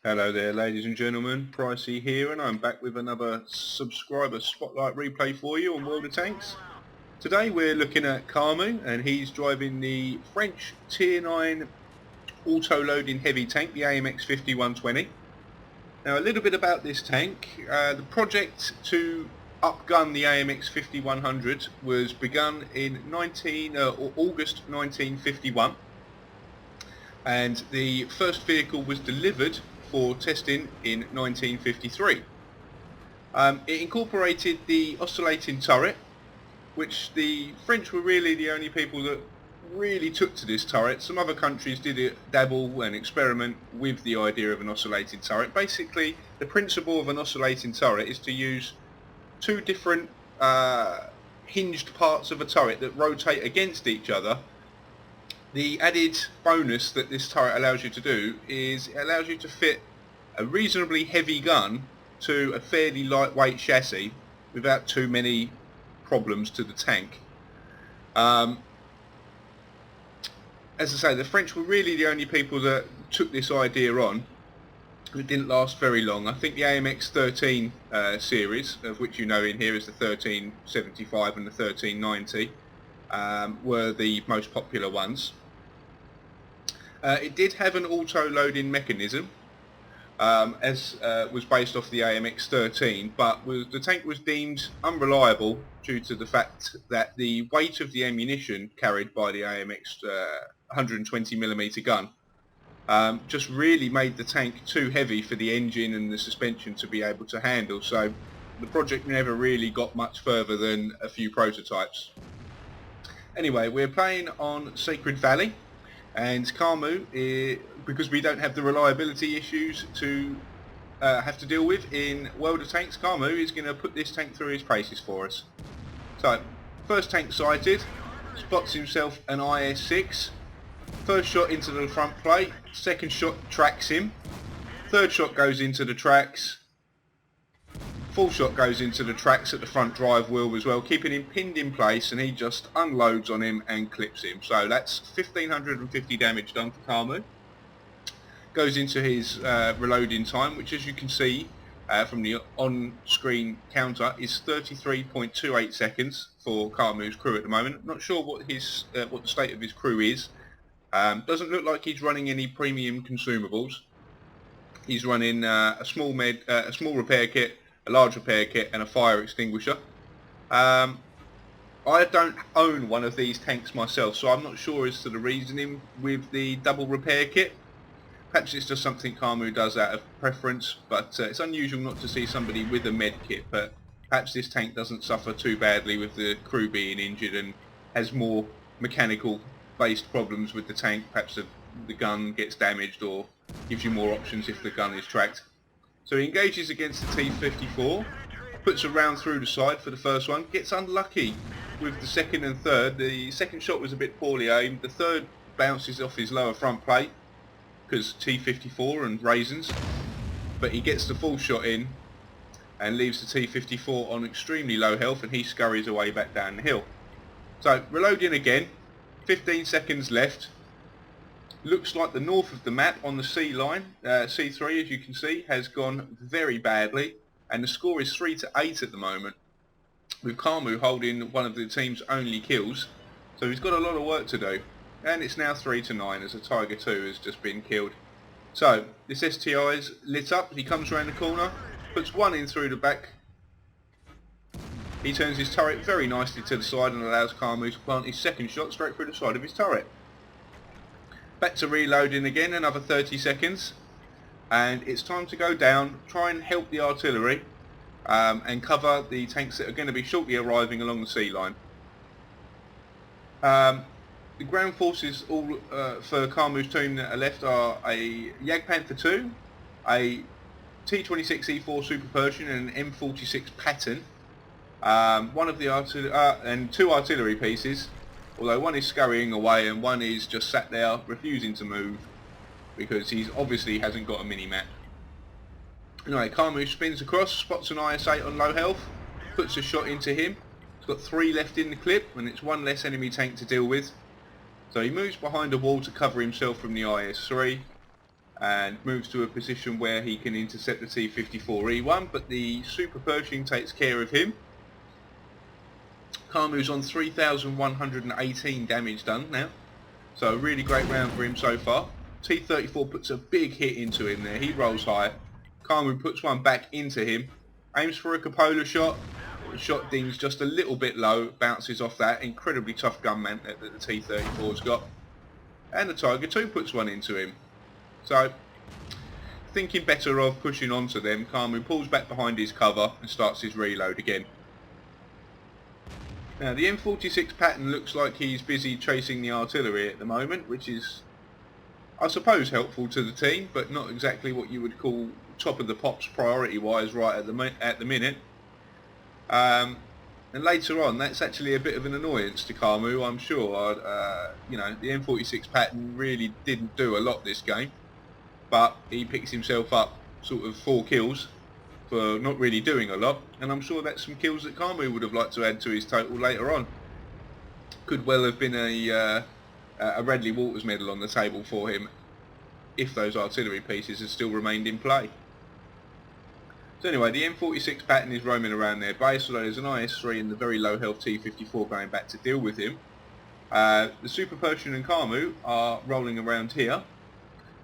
Hello there ladies and gentlemen, Pricie here, and I'm back with another subscriber spotlight replay for you on World of Tanks. Today we're looking at Camus, and he's driving the French Tier 9 auto-loading heavy tank, the AMX 5120. Now a little bit about this tank. The project to upgun the AMX 5100 was begun in August 1951, and the first vehicle was delivered for testing in 1953. It incorporated the oscillating turret, which the French were really the only people that really took to this turret. Some other countries did dabble and experiment with the idea of an oscillating turret. Basically, the principle of an oscillating turret is to use two different hinged parts of a turret that rotate against each other. The added bonus that this turret allows you to do is it allows you to fit a reasonably heavy gun to a fairly lightweight chassis without too many problems to the tank. As I say, the French were really the only people that took this idea on. It didn't last very long. I think the AMX 13 series, of which you know in here is the 1375 and the 1390, were the most popular ones. It did have an auto-loading mechanism, as was based off the AMX 13, but the tank was deemed unreliable due to the fact that the weight of the ammunition carried by the AMX 120mm gun just really made the tank too heavy for the engine and the suspension to be able to handle, so the project never really got much further than a few prototypes. Anyway, we're playing on Sacred Valley, and Camus, because we don't have the reliability issues to have to deal with in World of Tanks, Camus is going to put this tank through his paces for us. So, first tank sighted, spots himself an IS-6, first shot into the front plate, second shot tracks him, third shot goes into the tracks, full shot goes into the tracks at the front drive wheel as well, keeping him pinned in place, and he just unloads on him and clips him. So that's 1550 damage done for Camus. Goes into his reloading time, which as you can see from the on-screen counter is 33.28 seconds for Camus' crew at the moment. Not sure what the state of his crew is. Doesn't look like he's running any premium consumables. He's running a small repair kit, a large repair kit, and a fire extinguisher. I don't own one of these tanks myself, so I'm not sure as to the reasoning with the double repair kit. Perhaps it's just something Camus does out of preference, but it's unusual not to see somebody with a med kit. But perhaps this tank doesn't suffer too badly with the crew being injured and has more mechanical based problems with the tank. Perhaps the gun gets damaged or gives you more options if the gun is tracked. So he engages against the T-54, puts a round through the side for the first one, gets unlucky with the second and third. The second shot was a bit poorly aimed, the third bounces off his lower front plate because T-54 and raisins, but he gets the full shot in and leaves the T-54 on extremely low health, and he scurries away back down the hill. So reloading again, 15 seconds left. Looks like the north of the map on the C line, C3 as you can see, has gone very badly, and the score is 3-8 at the moment, with Camus holding one of the team's only kills, so he's got a lot of work to do. And it's now 3-9 as a Tiger 2 has just been killed. So this STI is lit up, he comes around the corner, puts one in through the back. He turns his turret very nicely to the side and allows Camus to plant his second shot straight through the side of his turret. Back to reloading again, another 30 seconds, and it's time to go down, try and help the artillery and cover the tanks that are going to be shortly arriving along the sea line. The ground forces all for Camus' team that are left are a Jagdpanther 2, a T-26E4 Super Pershing and an M46 Patton, one of the and two artillery pieces, although one is scurrying away and one is just sat there refusing to move because he obviously hasn't got a mini-map. Anyway, Camus spins across, spots an IS-8 on low health, puts a shot into him. He's got 3 left in the clip, and it's one less enemy tank to deal with. So he moves behind a wall to cover himself from the IS-3. and moves to a position where he can intercept the T-54E1, but the Super Pershing takes care of him. Carmu's on 3,118 damage done now, so a really great round for him so far. T-34 puts a big hit into him there, he rolls high. Carmu puts one back into him, aims for a cupola shot. The shot dings just a little bit low, bounces off that incredibly tough gunman that the T-34's got. And the Tiger II puts one into him. So, thinking better of pushing onto them, Carmu pulls back behind his cover and starts his reload again. Now the M46 Patton looks like he's busy chasing the artillery at the moment, which is, I suppose, helpful to the team, but not exactly what you would call top of the pops priority wise right at the minute. And later on, that's actually a bit of an annoyance to Carmu, I'm sure. You know, the M46 Patton really didn't do a lot this game, but he picks himself up sort of 4 kills for not really doing a lot, and I'm sure that's some kills that Carmu would have liked to add to his total later on. Could well have been a Radley Walters medal on the table for him if those artillery pieces had still remained in play. So anyway, the M46 Patton is roaming around their base, although there's an IS-3 and the very low health T-54 going back to deal with him. The Super Pershing and Carmu are rolling around here,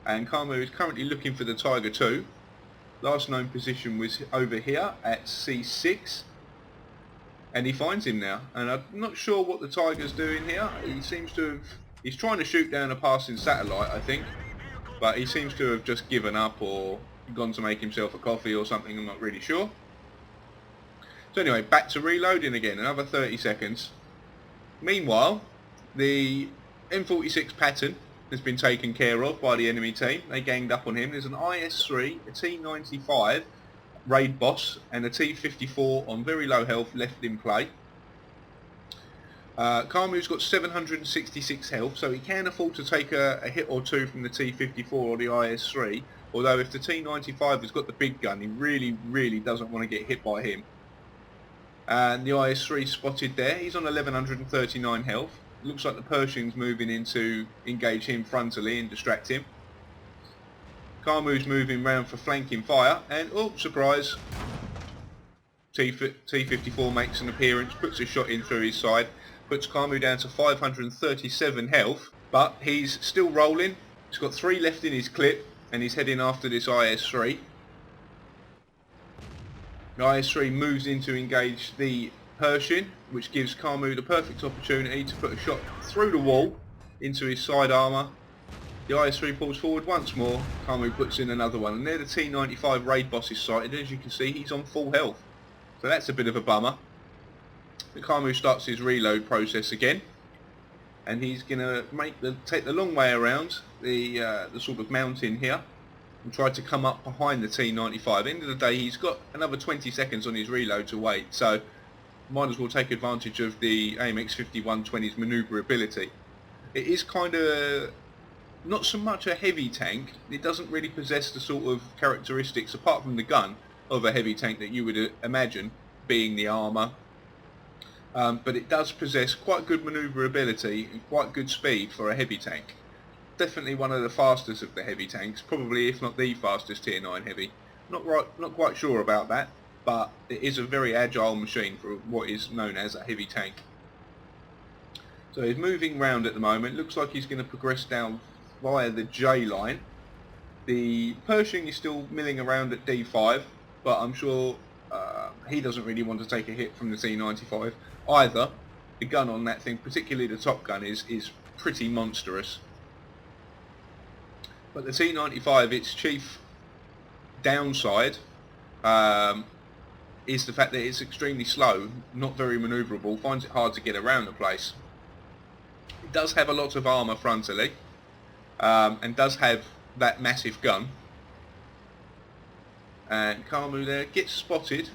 and Carmu is currently looking for the Tiger II. Last known position was over here at C6, and he finds him now, and I'm not sure what the Tiger's doing here. He seems to have, he's trying to shoot down a passing satellite, I think, but he seems to have just given up or gone to make himself a coffee or something, I'm not really sure. So anyway, back to reloading again, another 30 seconds. Meanwhile, the M46 Patton has been taken care of by the enemy team. They ganged up on him. There's an IS-3, a T-95 raid boss, and a T-54 on very low health left in play. Carmu's got 766 health, so he can afford to take a hit or two from the T-54 or the IS-3, although if the T-95 has got the big gun, he really doesn't want to get hit by him. And the IS-3 spotted there, he's on 1139 health. Looks like the Pershing's moving in to engage him frontally and distract him. Carmu's moving round for flanking fire, and oh, surprise, T-54 makes an appearance, puts a shot in through his side, puts Carmu down to 537 health, but he's still rolling. He's got 3 left in his clip, and he's heading after this IS-3. The IS-3 moves in to engage the Pershing, which gives Carmu the perfect opportunity to put a shot through the wall into his side armour. The IS-3 pulls forward once more, Carmu puts in another one, and there the T-95 raid boss is sighted. As you can see, he's on full health, so that's a bit of a bummer. The Carmu starts his reload process again, and he's going to take the long way around the sort of mountain here and try to come up behind the T-95. End of the day, he's got another 20 seconds on his reload to wait, so might as well take advantage of the AMX 5120's manoeuvrability. It is kind of not so much a heavy tank. It doesn't really possess the sort of characteristics, apart from the gun, of a heavy tank that you would imagine, being the armour. But it does possess quite good manoeuvrability and quite good speed for a heavy tank. Definitely one of the fastest of the heavy tanks, probably if not the fastest tier 9 heavy. Not quite sure about that, but it is a very agile machine for what is known as a heavy tank. So he's moving round at the moment. Looks like he's going to progress down via the J line. The Pershing is still milling around at D5, but I'm sure he doesn't really want to take a hit from the T-95 either. The gun on that thing, particularly the top gun, is pretty monstrous. But the T-95, its chief downside is the fact that it's extremely slow, not very manoeuvrable, finds it hard to get around the place. It does have a lot of armour frontally, and does have that massive gun. And Carmu there gets spotted,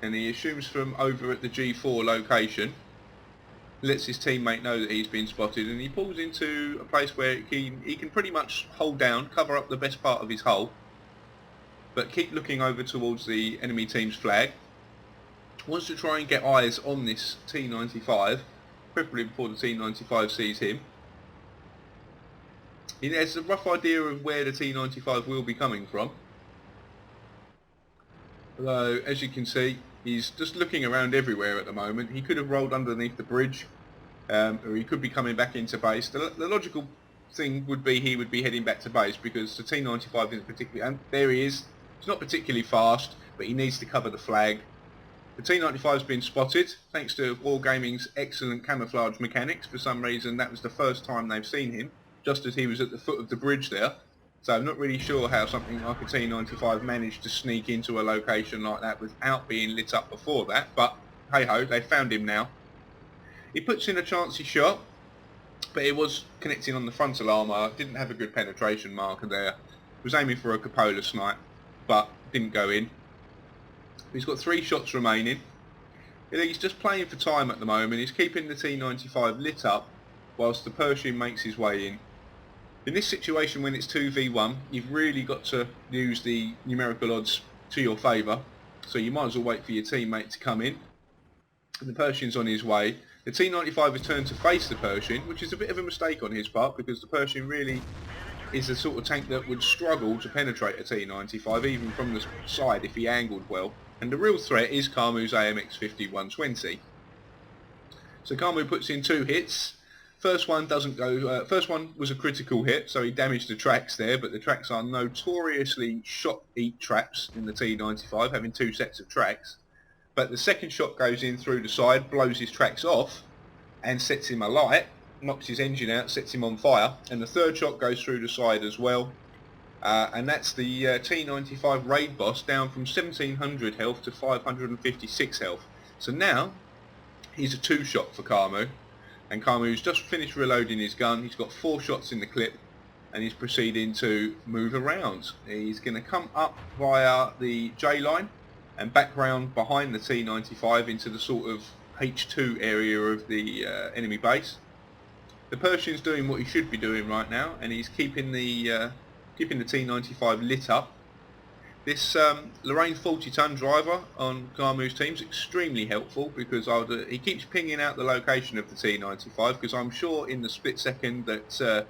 and he assumes from over at the G4 location, lets his teammate know that he's been spotted, and he pulls into a place where he can pretty much hold down, cover up the best part of his hull, but keep looking over towards the enemy team's flag. Wants to try and get eyes on this T-95, preferably before the T-95 sees him. He has a rough idea of where the T95 will be coming from. Although, as you can see, he's just looking around everywhere at the moment. He could have rolled underneath the bridge, or he could be coming back into base. The logical thing would be he would be heading back to base, because the T95 isn't particularly... And there he is. He's not particularly fast, but he needs to cover the flag. The T95's been spotted, thanks to Wargaming's excellent camouflage mechanics. For some reason, that was the first time they've seen him, just as he was at the foot of the bridge there. So I'm not really sure how something like a T95 managed to sneak into a location like that without being lit up before that, but hey-ho, they found him now. He puts in a chancy shot, but it was connecting on the frontal armour, didn't have a good penetration marker there. Was aiming for a cupola snipe, but didn't go in. He's got 3 shots remaining. He's just playing for time at the moment. He's keeping the T95 lit up whilst the Pershing makes his way in. In this situation, when it's 2v1, you've really got to use the numerical odds to your favour. So you might as well wait for your teammate to come in. And the Pershing's on his way. The T95 has turned to face the Pershing, which is a bit of a mistake on his part, because the Pershing really is the sort of tank that would struggle to penetrate a T95, even from the side if he angled well. And the real threat is Carmu's AMX 5120. So Carmu puts in 2 hits. First one doesn't go. First one was a critical hit, so he damaged the tracks there. But the tracks are notoriously shot-eat traps in the T95, having 2 sets of tracks. But the second shot goes in through the side, blows his tracks off, and sets him alight, knocks his engine out, sets him on fire. And the third shot goes through the side as well. And that's the T95 raid boss down from 1700 health to 556 health. So now he's a 2-shot for Carmu. And Carmu's just finished reloading his gun. He's got 4 shots in the clip, and he's proceeding to move around. He's going to come up via the J line and back round behind the T95 into the sort of H2 area of the enemy base. The Pershing's doing what he should be doing right now, and he's keeping the T95 lit up. This Lorraine 40-ton driver on Carmu's team is extremely helpful, because he keeps pinging out the location of the T95, because I'm sure in the split second that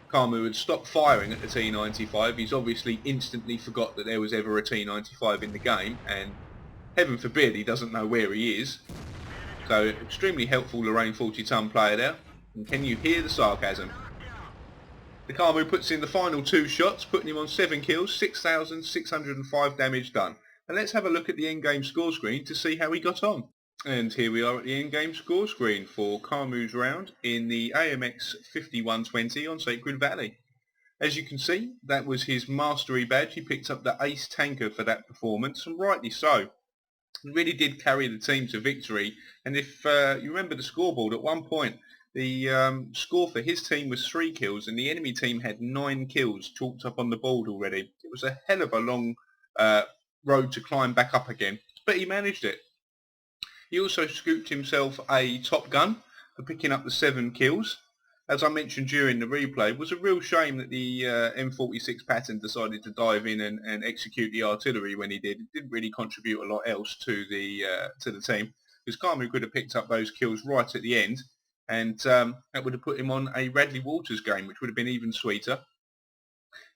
Carmu had stopped firing at the T95, he's obviously instantly forgot that there was ever a T95 in the game, and heaven forbid he doesn't know where he is. So extremely helpful Lorraine 40-ton player there. And can you hear the sarcasm? The Carmu puts in the final 2 shots, putting him on 7 kills, 6,605 damage done. And let's have a look at the endgame score screen to see how he got on. And here we are at the endgame score screen for Carmu's round in the AMX 5120 on Sacred Valley. As you can see, that was his mastery badge. He picked up the ace tanker for that performance, and rightly so. He really did carry the team to victory. And if you remember the scoreboard, at one point the score for his team was 3 kills, and the enemy team had 9 kills chalked up on the board already. It was a hell of a long road to climb back up again, but he managed it. He also scooped himself a Top Gun for picking up the 7 kills. As I mentioned during the replay, it was a real shame that the M46 Patton decided to dive in and execute the artillery when he did. It didn't really contribute a lot else to the team, because Carmu could have picked up those kills right at the end, and that would have put him on a Radley Walters game, which would have been even sweeter.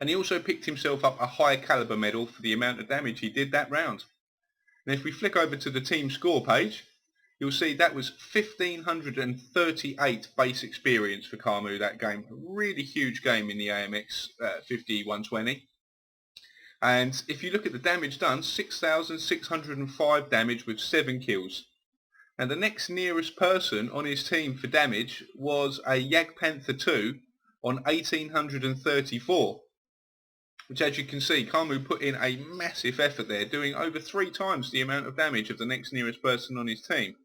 And he also picked himself up a high caliber medal for the amount of damage he did that round. And if we flick over to the team score page, you'll see that was 1,538 base experience for Carmu that game. A really huge game in the AMX 5120. And if you look at the damage done, 6,605 damage with 7 kills. And the next nearest person on his team for damage was a Jagdpanther 2 on 1,834. Which, as you can see, Carmu put in a massive effort there, doing over 3 times the amount of damage of the next nearest person on his team.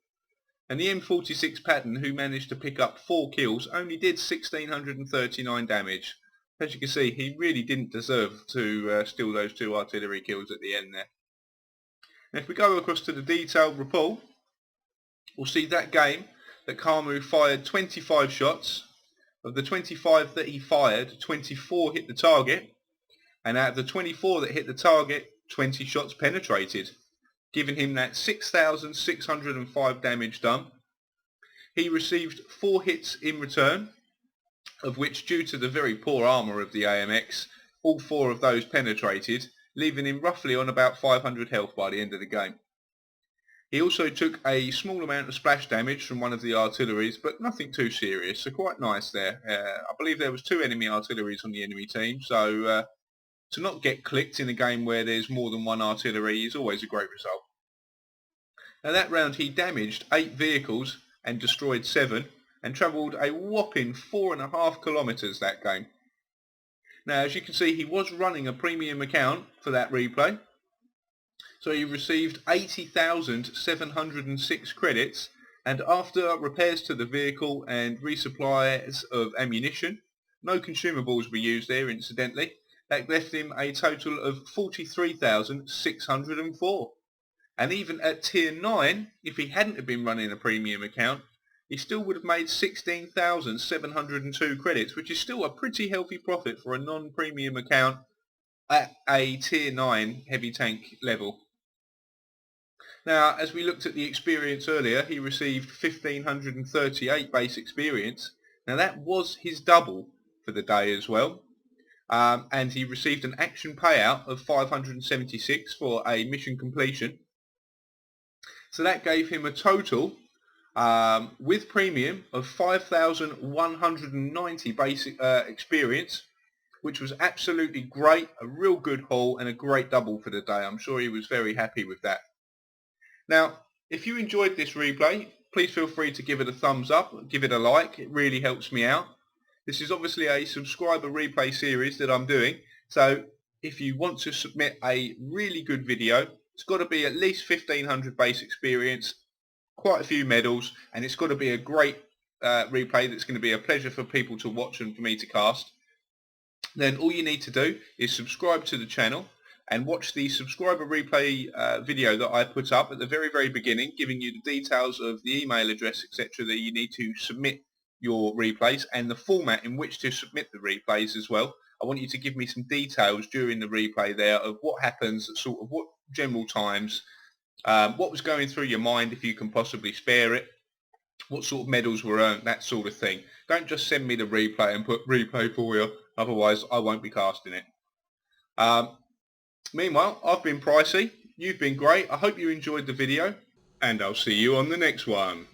And the M46 Patton, who managed to pick up 4 kills, only did 1,639 damage. As you can see, he really didn't deserve to steal those 2 artillery kills at the end there. And if we go across to the detailed report, we'll see that game that Carmu fired 25 shots. Of the 25 that he fired, 24 hit the target. And out of the 24 that hit the target, 20 shots penetrated, giving him that 6,605 damage done. He received 4 hits in return, of which, due to the very poor armour of the AMX, all 4 of those penetrated, leaving him roughly on about 500 health by the end of the game. He also took a small amount of splash damage from one of the artilleries, but nothing too serious, so quite nice there. I believe there was 2 enemy artilleries on the enemy team, so to not get clicked in a game where there's more than 1 artillery is always a great result. Now that round he damaged 8 vehicles and destroyed 7, and travelled a whopping 4.5 kilometres that game. Now, as you can see, he was running a premium account for that replay, so he received 80,706 credits, and after repairs to the vehicle and resupplies of ammunition, no consumables were used there incidentally, that left him a total of 43,604. And even at tier 9, if he hadn't have been running a premium account, he still would have made 16,702 credits, which is still a pretty healthy profit for a non-premium account at a tier 9 heavy tank level. Now, as we looked at the experience earlier, he received 1,538 base experience. Now that was his double for the day as well. And he received an action payout of 576 for a mission completion. So that gave him a total with premium of 5,190 basic experience, which was absolutely great, a real good haul and a great double for the day. I'm sure he was very happy with that. Now, if you enjoyed this replay, please feel free to give it a thumbs up, give it a like, it really helps me out. This is obviously a subscriber replay series that I'm doing, so if you want to submit a really good video, it's got to be at least 1,500 base experience, quite a few medals, and it's got to be a great replay that's going to be a pleasure for people to watch and for me to cast. Then all you need to do is subscribe to the channel and watch the subscriber replay video that I put up at the very beginning, giving you the details of the email address, etc., that you need to submit your replays and the format in which to submit the replays as well. I want you to give me some details during the replay there of what happens, sort of what general times, what was going through your mind if you can possibly spare it, what sort of medals were earned, that sort of thing. Don't just send me the replay and put replay for you, otherwise I won't be casting it. Meanwhile, I've been Pricie, you've been great, I hope you enjoyed the video, and I'll see you on the next one.